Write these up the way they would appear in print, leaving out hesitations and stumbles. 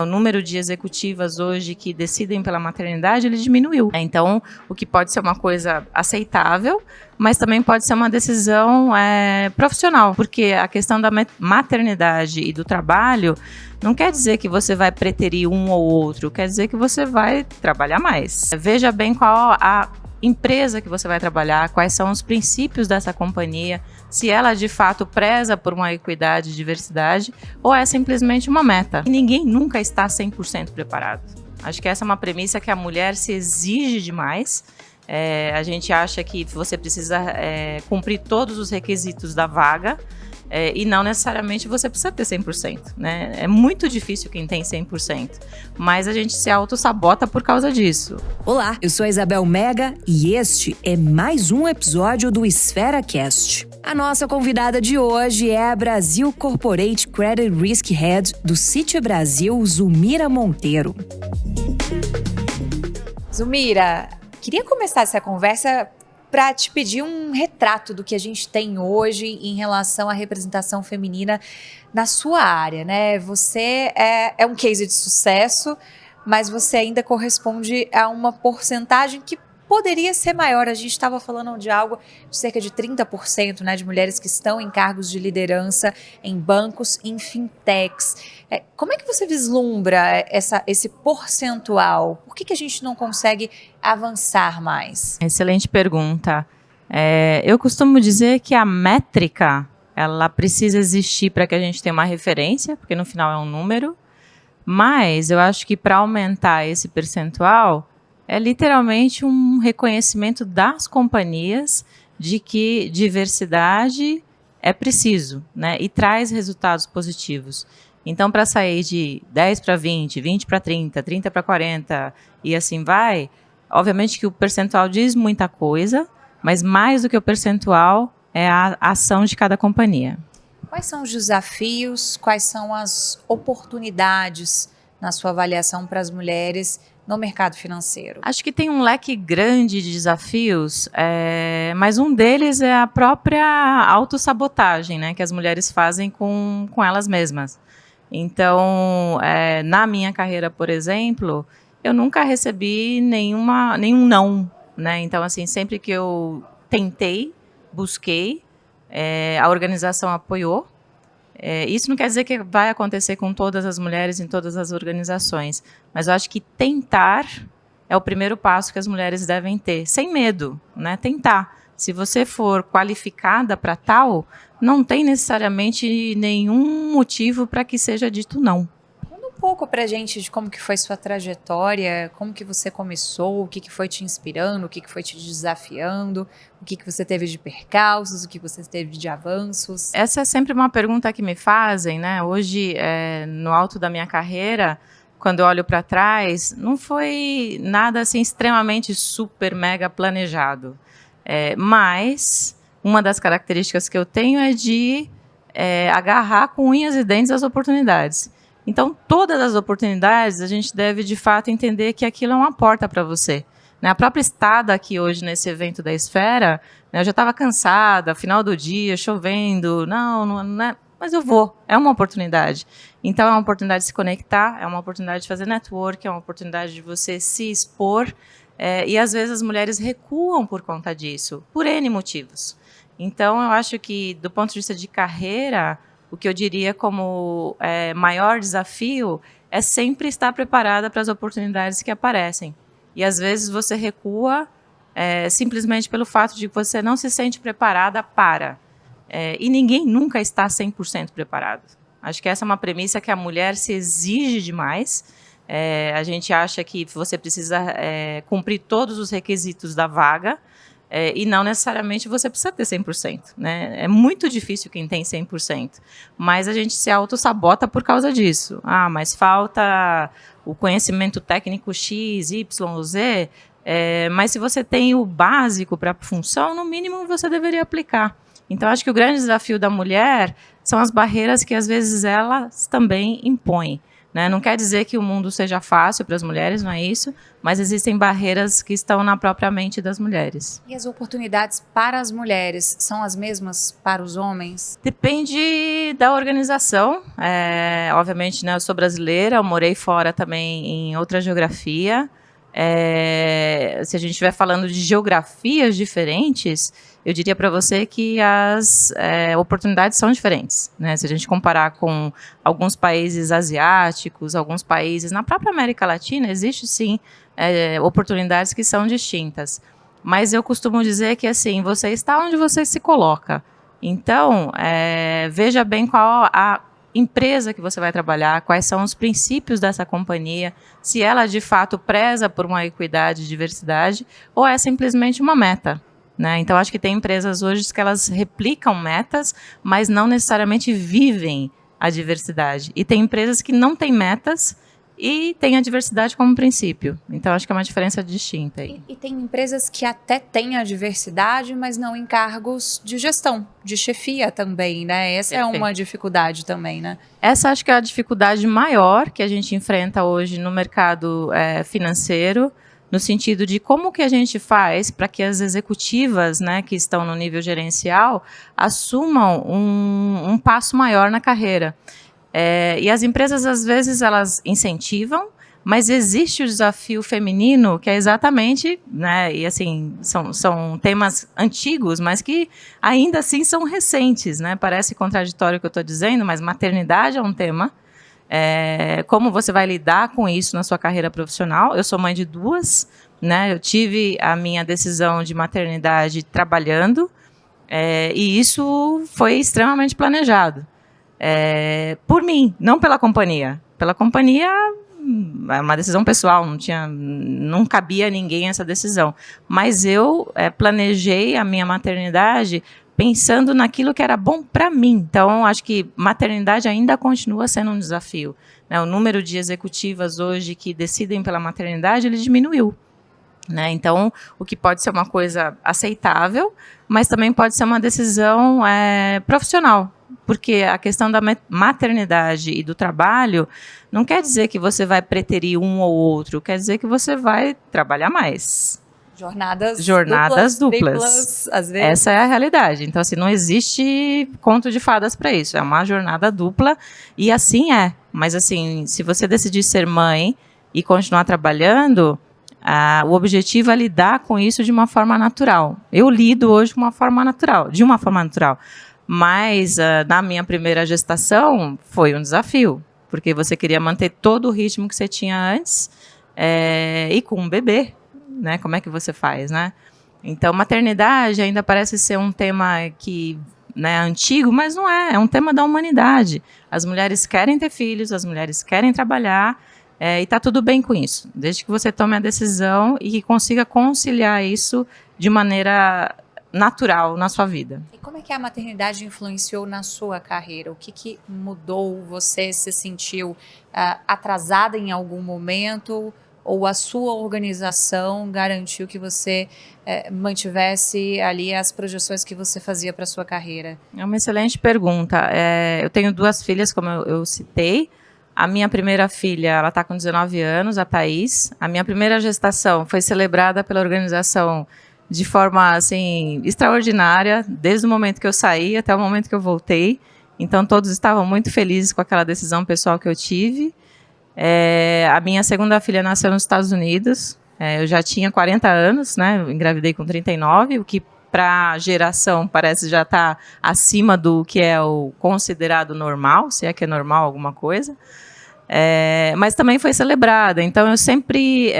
O número de executivas hoje que decidem pela maternidade, ele diminuiu. Então, o que pode ser uma coisa aceitável, mas também pode ser uma decisão profissional, porque a questão da maternidade e do trabalho não quer dizer que você vai preterir um ou outro, quer dizer que você vai trabalhar mais. Veja bem qual a empresa que você vai trabalhar, quais são os princípios dessa companhia, se ela de fato preza por uma equidade e diversidade ou é simplesmente uma meta. E ninguém nunca está 100% preparado. Acho que essa é uma premissa que a mulher se exige demais. A gente acha que você precisa cumprir todos os requisitos da vaga, e não necessariamente você precisa ter 100%, né? É muito difícil quem tem 100%, mas a gente se autossabota por causa disso. Olá, eu sou a Isabel Mega e este é mais um episódio do Esfera Cast. A nossa convidada de hoje é a Brasil Corporate Credit Risk Head do Citi Brasil, Zulmira Monteiro. Zulmira, queria começar essa conversa para te pedir um retrato do que a gente tem hoje em relação à representação feminina na sua área, né? Você é um case de sucesso, mas você ainda corresponde a uma porcentagem que poderia ser maior. A gente estava falando de algo de cerca de 30%, né, de mulheres que estão em cargos de liderança em bancos, em fintechs. Como é que você vislumbra esse percentual? Por que a gente não consegue avançar mais? Excelente pergunta. Eu costumo dizer que a métrica, ela precisa existir para que a gente tenha uma referência, porque no final é um número, mas eu acho que para aumentar esse percentual, é literalmente um reconhecimento das companhias de que diversidade é preciso, né, e traz resultados positivos. Então, para sair de 10 para 20, 20 para 30, 30 para 40 e assim vai, obviamente que o percentual diz muita coisa, mas mais do que o percentual é a ação de cada companhia. Quais são os desafios, quais são as oportunidades na sua avaliação para as mulheres no mercado financeiro? Acho que tem um leque grande de desafios, mas um deles é a própria autossabotagem, né, que as mulheres fazem com elas mesmas. Então, na minha carreira, por exemplo, eu nunca recebi nenhum não, né? Então, assim, sempre que eu tentei, busquei, a organização apoiou. Isso não quer dizer que vai acontecer com todas as mulheres em todas as organizações, mas eu acho que tentar é o primeiro passo que as mulheres devem ter, sem medo, né? Tentar. Se você for qualificada para tal, não tem necessariamente nenhum motivo para que seja dito não. Conta um pouco pra gente de como que foi sua trajetória, como que você começou, o que foi te inspirando, o que foi te desafiando, o que você teve de percalços, o que você teve de avanços. Essa é sempre uma pergunta que me fazem, né? Hoje, no alto da minha carreira, quando eu olho para trás, não foi nada assim extremamente super mega planejado. Mas uma das características que eu tenho é de agarrar com unhas e dentes as oportunidades. Então, todas as oportunidades, a gente deve, de fato, entender que aquilo é uma porta para você. A própria estada aqui hoje, nesse evento da Esfera, eu já estava cansada, final do dia, chovendo, não é, mas eu vou, é uma oportunidade. Então, é uma oportunidade de se conectar, é uma oportunidade de fazer network, é uma oportunidade de você se expor, e às vezes as mulheres recuam por conta disso, por N motivos. Então, eu acho que, do ponto de vista de carreira, o que eu diria como maior desafio é sempre estar preparada para as oportunidades que aparecem. E, às vezes, você recua simplesmente pelo fato de que você não se sente preparada para. E ninguém nunca está 100% preparado. Acho que essa é uma premissa que a mulher se exige demais. A gente acha que você precisa cumprir todos os requisitos da vaga, e não necessariamente você precisa ter 100%, né? É muito difícil quem tem 100%, mas a gente se autossabota por causa disso. Mas falta o conhecimento técnico X, Y, Z, mas se você tem o básico para a função, no mínimo você deveria aplicar. Então, acho que o grande desafio da mulher são as barreiras que, às vezes, elas também impõem. né? Não quer dizer que o mundo seja fácil para as mulheres, não é isso, mas existem barreiras que estão na própria mente das mulheres. E as oportunidades para as mulheres são as mesmas para os homens? Depende da organização. Obviamente, né, eu sou brasileira, eu morei fora também em outra geografia. Se a gente estiver falando de geografias diferentes, eu diria para você que as oportunidades são diferentes, né? Se a gente comparar com alguns países asiáticos, alguns países na própria América Latina, existe sim oportunidades que são distintas. Mas eu costumo dizer que assim, você está onde você se coloca. Então, veja bem qual a empresa que você vai trabalhar, quais são os princípios dessa companhia, se ela de fato preza por uma equidade e diversidade, ou é simplesmente uma meta, né? Então, acho que tem empresas hoje que elas replicam metas, mas não necessariamente vivem a diversidade. E tem empresas que não têm metas e têm a diversidade como princípio. Então, acho que é uma diferença distinta aí. E tem empresas que até têm a diversidade, mas não em cargos de gestão, de chefia também, né? Essa é uma dificuldade também, né? Essa acho que é a dificuldade maior que a gente enfrenta hoje no mercado financeiro, no sentido de como que a gente faz para que as executivas, né, que estão no nível gerencial assumam um passo maior na carreira. E as empresas, às vezes, elas incentivam, mas existe o desafio feminino, que é exatamente, né, e assim, são temas antigos, mas que ainda assim são recentes, né? Parece contraditório o que eu estou dizendo, mas maternidade é um tema. Como você vai lidar com isso na sua carreira profissional? Eu sou mãe de 2, né? Eu tive a minha decisão de maternidade trabalhando, e isso foi extremamente planejado. Por mim, não pela companhia. Pela companhia, é uma decisão pessoal, não cabia a ninguém essa decisão. Mas eu planejei a minha maternidade pensando naquilo que era bom para mim. Então, acho que maternidade ainda continua sendo um desafio, né? O número de executivas hoje que decidem pela maternidade, ele diminuiu, né? Então, o que pode ser uma coisa aceitável, mas também pode ser uma decisão profissional, porque a questão da maternidade e do trabalho não quer dizer que você vai preterir um ou outro, quer dizer que você vai trabalhar mais. Jornadas duplas, às vezes. Essa é a realidade. Então, assim, não existe conto de fadas para isso. É uma jornada dupla e assim é. Mas, assim, se você decidir ser mãe e continuar trabalhando, o objetivo é lidar com isso de uma forma natural. Eu lido hoje de uma forma natural. Mas, na minha primeira gestação, foi um desafio, porque você queria manter todo o ritmo que você tinha antes e com um bebê, né? Como é que você faz, né? Então, maternidade ainda parece ser um tema que, né, antigo, mas não é. É um tema da humanidade. As mulheres querem ter filhos, as mulheres querem trabalhar, e está tudo bem com isso, desde que você tome a decisão e que consiga conciliar isso de maneira natural na sua vida. E como é que a maternidade influenciou na sua carreira? O que mudou? Você se sentiu atrasada em algum momento? Ou a sua organização garantiu que você mantivesse ali as projeções que você fazia para a sua carreira? É uma excelente pergunta. Eu tenho 2 filhas, como eu citei. A minha primeira filha, ela está com 19 anos, a Thaís. A minha primeira gestação foi celebrada pela organização de forma assim, extraordinária, desde o momento que eu saí até o momento que eu voltei. Então, todos estavam muito felizes com aquela decisão pessoal que eu tive. A minha segunda filha nasceu nos Estados Unidos. Eu já tinha 40 anos, né? Eu engravidei com 39, o que para a geração parece já estar acima do que é o considerado normal, se é que é normal alguma coisa. Mas também foi celebrada. Então, eu sempre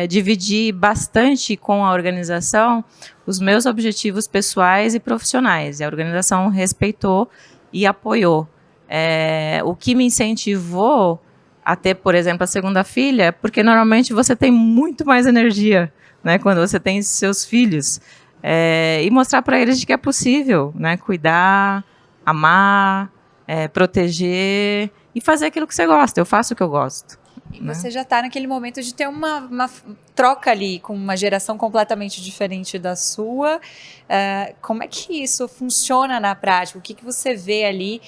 dividi bastante com a organização os meus objetivos pessoais e profissionais. E a organização respeitou e apoiou. O que me incentivou a ter, por exemplo, a segunda filha, porque normalmente você tem muito mais energia, né, quando você tem seus filhos. E mostrar para eles de que é possível, né, cuidar, amar, proteger e fazer aquilo que você gosta. Eu faço o que eu gosto. E você já está naquele momento de ter uma troca ali com uma geração completamente diferente da sua. Como é que isso funciona na prática? O que você vê ali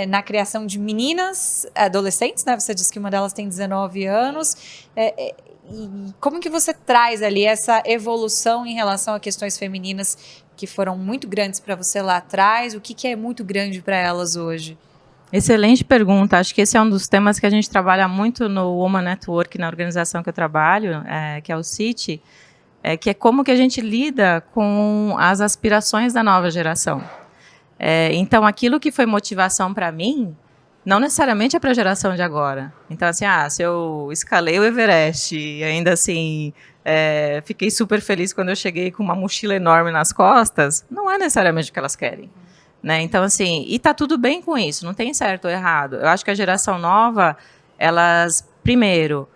na criação de meninas, adolescentes, né? Você disse que uma delas tem 19 anos. E como que você traz ali essa evolução em relação a questões femininas que foram muito grandes para você lá atrás? O que é muito grande para elas hoje? Excelente pergunta. Acho que esse é um dos temas que a gente trabalha muito no Woman Network, na organização que eu trabalho, que é o CIT, que é como que a gente lida com as aspirações da nova geração. Então, aquilo que foi motivação para mim, não necessariamente é para a geração de agora. Então, assim, se eu escalei o Everest e ainda assim fiquei super feliz quando eu cheguei com uma mochila enorme nas costas, não é necessariamente o que elas querem. Né? Então, assim, e tá tudo bem com isso, não tem certo ou errado. Eu acho que a geração nova, elas, primeiro,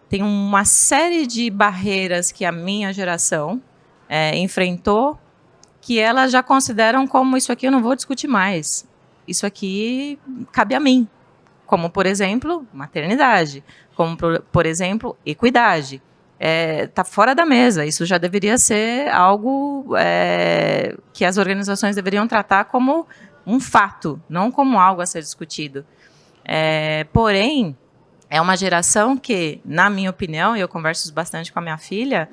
tem uma série de barreiras que a minha geração enfrentou, que elas já consideram como isso aqui eu não vou discutir mais. Isso aqui cabe a mim. Como, por exemplo, maternidade. Como, por exemplo, equidade. Está fora da mesa. Isso já deveria ser algo que as organizações deveriam tratar como um fato, não como algo a ser discutido. Porém, é uma geração que, na minha opinião, e eu converso bastante com a minha filha,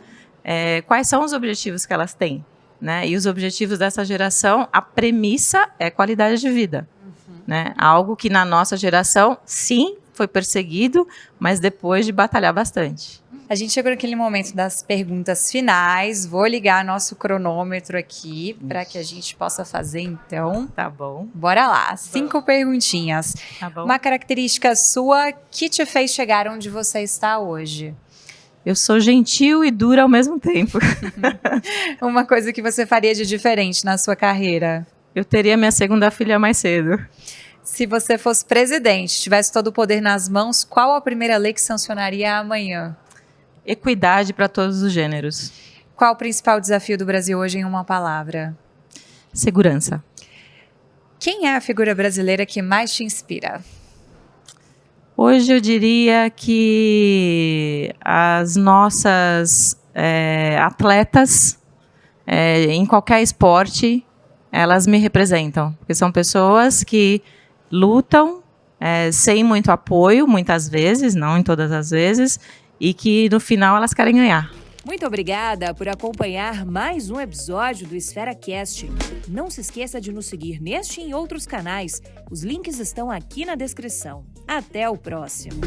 quais são os objetivos que elas têm? Né? E os objetivos dessa geração, a premissa é qualidade de vida. Né? Algo que na nossa geração, sim, foi perseguido, mas depois de batalhar bastante. A gente chegou naquele momento das perguntas finais. Vou ligar nosso cronômetro aqui para que a gente possa fazer, então. Tá bom. Bora lá. 5 perguntinhas. Tá bom. Uma característica sua que te fez chegar onde você está hoje? Eu sou gentil e dura ao mesmo tempo. Uma coisa que você faria de diferente na sua carreira? Eu teria minha segunda filha mais cedo. Se você fosse presidente, tivesse todo o poder nas mãos, qual a primeira lei que sancionaria amanhã? Equidade para todos os gêneros. Qual o principal desafio do Brasil hoje em uma palavra? Segurança. Quem é a figura brasileira que mais te inspira? Hoje eu diria que as nossas atletas, em qualquer esporte, elas me representam. Porque são pessoas que lutam sem muito apoio, muitas vezes, não em todas as vezes, e que no final elas querem ganhar. Muito obrigada por acompanhar mais um episódio do EsferaCast. Não se esqueça de nos seguir neste e em outros canais. Os links estão aqui na descrição. Até o próximo.